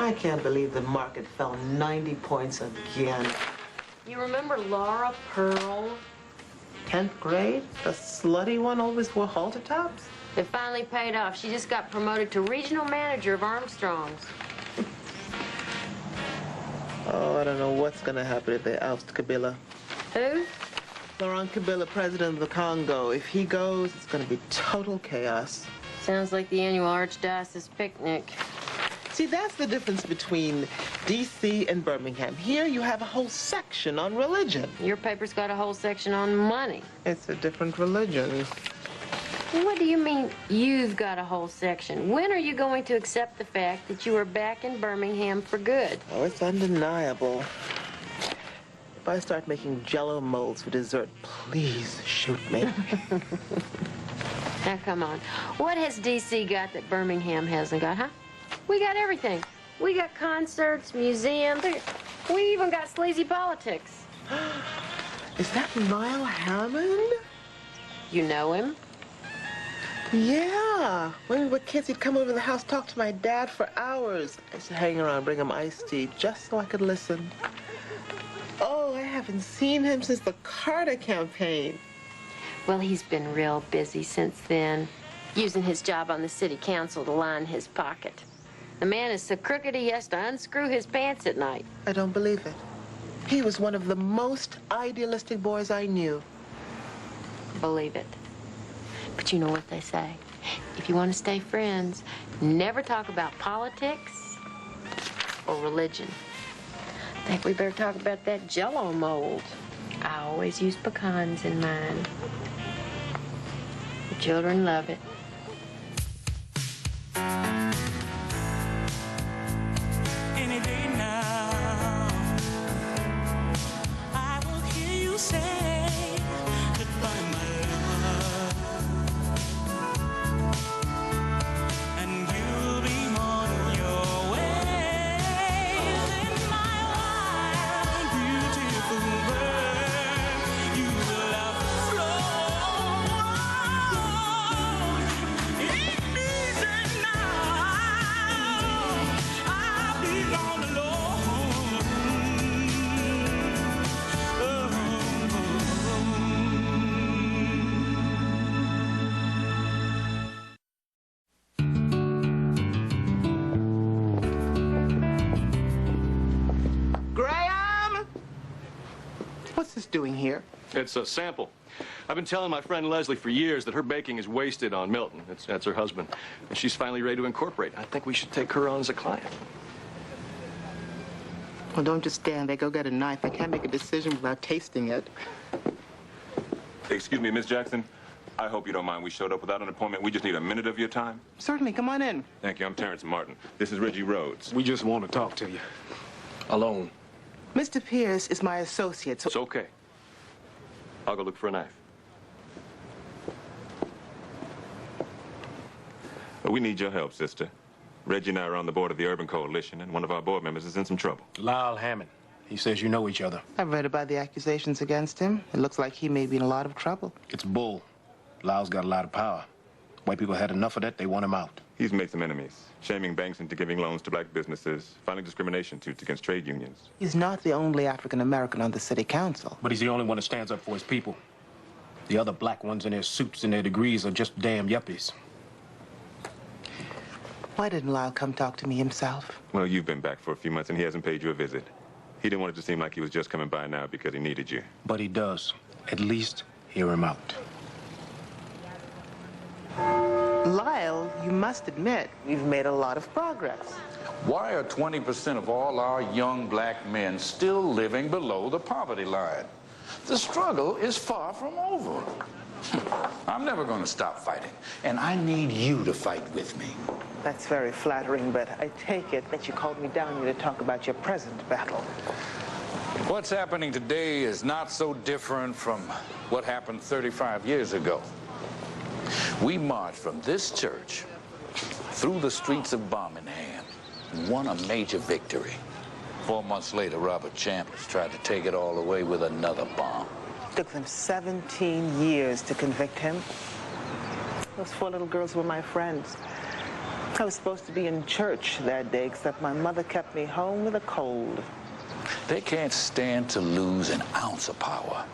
I can't believe the market fell 90 points again. You remember Laura Pearl? 10th grade? The slutty one always wore halter tops? It finally paid off. She just got promoted to regional manager of Armstrong's. Oh, I don't know what's gonna happen if they oust Kabila. Who? Laurent Kabila, president of the Congo. If he goes, it's gonna be total chaos. Sounds like the annual Archdiocese picnic. See, that's the difference between D.C. and Birmingham. Here, you have a whole section on religion. Your paper's got a whole section on money. It's a different religion. What do you mean, you've got a whole section? When are you going to accept the fact that you are back in Birmingham for good? Oh, it's undeniable. If I start making Jell-O molds for dessert, please shoot me. Now, come on. What has D.C. got that Birmingham hasn't got, huh? We got everything. We got concerts, museums. We even got sleazy politics. Is that Lyle Hammond? You know him? Yeah. When we were kids, he'd come over to the house, talk to my dad for hours. I used to hang around, bring him iced tea, just so I could listen. Oh, I haven't seen him since the Carter campaign. Well, he's been real busy since then, using his job on the city council to line his pocket. The man is so crooked he has to unscrew his pants at night. I don't believe it. He was one of the most idealistic boys I knew. Believe it. But you know what they say. If you want to stay friends, never talk about politics or religion. I think we better talk about that Jell-O mold. I always use pecans in mine. The children love it. Any day now, I will hear you say goodbye, my love, and you'll be on your way. In my wild, beautiful world, you will have flown. Ain't easy now. I'll be all alone. Graham! What's this doing here? It's a sample. I've been telling my friend Leslie for years that her baking is wasted on Milton. That's her husband. And she's finally ready to incorporate. I think we should take her on as a client. Well, don't just stand there. Go get a knife. I can't make a decision without tasting it. Excuse me, Miss Jackson. I hope you don't mind. We showed up without an appointment. We just need a minute of your time. Certainly. Come on in. Thank you. I'm Terrence Martin. This is Reggie Rhodes. We just want to talk to you. Alone. Mr. Pierce is my associate, so... It's okay. I'll go look for a knife. We need your help, sister. Reggie and I are on the board of the Urban Coalition, and one of our board members is in some trouble. Lyle Hammond. He says you know each other. I've read about the accusations against him. It looks like he may be in a lot of trouble. It's bull. Lyle's got a lot of power. White people had enough of that. They want him out. He's made some enemies, shaming banks into giving loans to black businesses, filing discrimination suits against trade unions. He's not the only African-American on the city council. But he's the only one that stands up for his people. The other black ones in their suits and their degrees are just damn yuppies. Why didn't Lyle come talk to me himself? Well, you've been back for a few months, and he hasn't paid you a visit. He didn't want it to seem like he was just coming by now because he needed you. But he does. At least hear him out. Lyle, you must admit, we've made a lot of progress. Why are 20% of all our young black men still living below the poverty line? The struggle is far from over. I'm never going to stop fighting, and I need you to fight with me. That's very flattering, but I take it that you called me down here to talk about your present battle. What's happening today is not so different from what happened 35 years ago. We marched from this church through the streets of Birmingham and won a major victory. 4 months later, Robert Chambers tried to take it all away with another bomb. It took them 17 years to convict him. Those 4 little girls were my friends. I was supposed to be in church that day, except my mother kept me home with a cold. They can't stand to lose an ounce of power.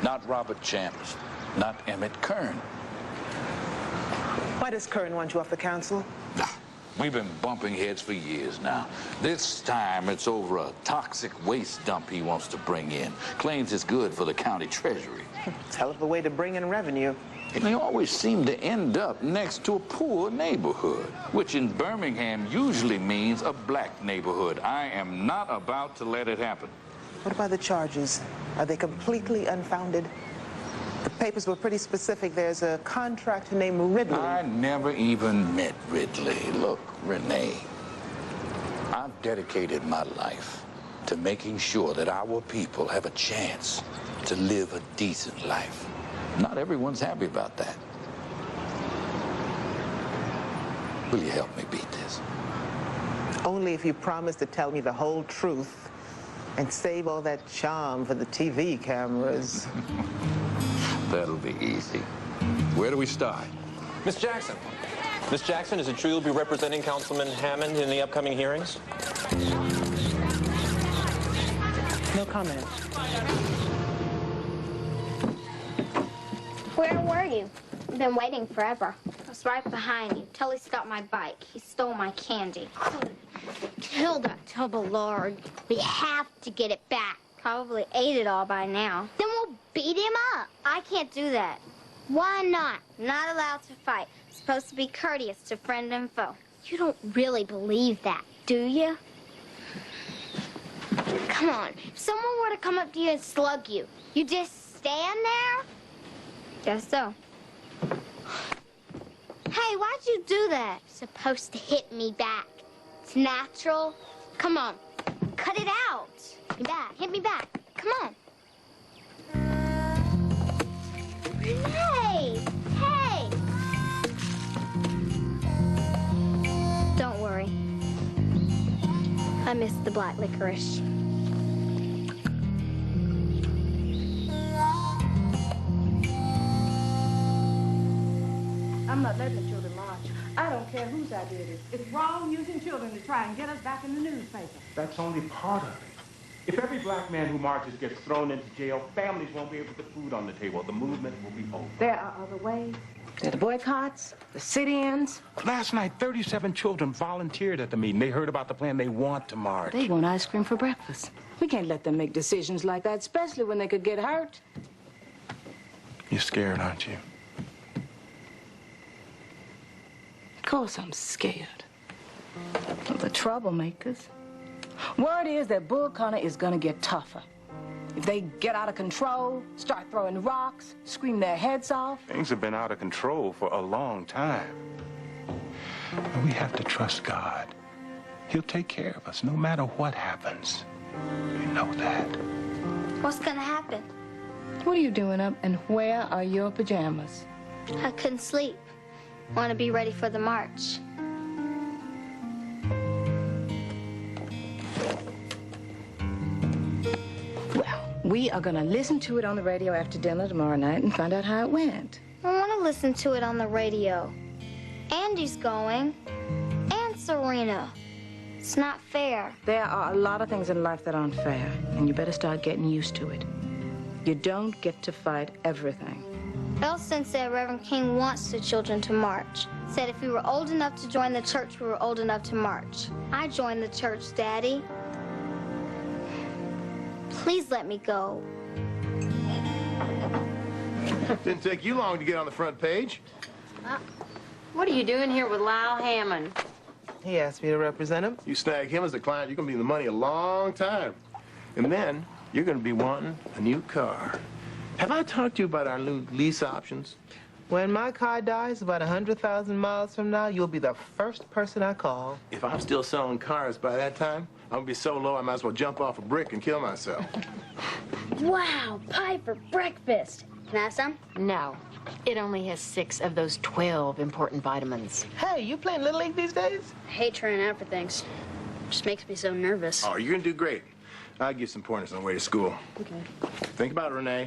Not Robert Chambers, not Emmett Kern. Why does Kern want you off the council? We've been bumping heads for years now. This time it's over a toxic waste dump he wants to bring in. Claims it's good for the county treasury. It's a hell of a way to bring in revenue. And they always seem to end up next to a poor neighborhood, which in Birmingham usually means a black neighborhood. I am not about to let it happen. What about the charges? Are they completely unfounded? The papers were pretty specific. There's a contractor named Ridley. I never even met Ridley. Look, Rene, I've dedicated my life to making sure that our people have a chance to live a decent life. Not everyone's happy about that. Will you help me beat this? Only if you promise to tell me the whole truth and save all that charm for the TV cameras. That'll be easy. Where do we start? Miss Jackson. Miss Jackson, is it true you'll be representing Councilman Hammond in the upcoming hearings? No comment. Where were you? I've been waiting forever. I was right behind you till he stopped my bike. He stole my candy. Kill that Tubba Lord. We have to get it back. Probably ate it all by now. Then we'll beat him up. I can't do that. Why not? I'm not allowed to fight. I'm supposed to be courteous to friend and foe. You don't really believe that, do you? Come on. If someone were to come up to you and slug you, you just stand there? Guess so. Hey, why'd you do that? You're supposed to hit me back. It's natural. Come on. Cut it out. Hit me back. Hit me back. Come on. Rene! Hey! Don't worry. I missed the black licorice. I'm not letting the children march. I don't care whose idea it is. It's wrong using children to try and get us back in the newspaper. That's only part of it. If every black man who marches gets thrown into jail, families won't be able to put food on the table. The movement will be over. There are other ways. There are the boycotts, the sit-ins. Last night, 37 children volunteered at the meeting. They heard about the plan. They want to march. They want ice cream for breakfast. We can't let them make decisions like that, especially when they could get hurt. You're scared, aren't you? Of course I'm scared. Of the troublemakers. Word is that Bull Connor is gonna get tougher. If they get out of control, start throwing rocks, scream their heads off. Things have been out of control for a long time. And we have to trust God. He'll take care of us no matter what happens. You know that. What's gonna happen? What are you doing up, and where are your pajamas? I couldn't sleep. Want to be ready for the march. Well, we are gonna listen to it on the radio after dinner tomorrow night and find out how it went. I want to listen to it on the radio. Andy's going. And Serena. It's not fair. There are a lot of things in life that aren't fair, and you better start getting used to it. You don't get to fight everything. Elston said Reverend King wants the children to march. Said if we were old enough to join the church, we were old enough to march. I joined the church, Daddy. Please let me go. Didn't take you long to get on the front page. What are you doing here with Lyle Hammond? He asked me to represent him. You snag him as a client, you're going to be in the money a long time. And then you're going to be wanting a new car. Have I talked to you about our new lease options? When my car dies about 100,000 miles from now, you'll be the first person I call. If I'm still selling cars by that time, I'm going to be so low I might as well jump off a brick and kill myself. Wow, pie for breakfast. Can I have some? No. It only has 6 of those 12 important vitamins. Hey, you playing Little League these days? I hate trying out for things. Just makes me so nervous. Oh, you're going to do great. I'll give some pointers on the way to school. Okay. Think about it, Rene.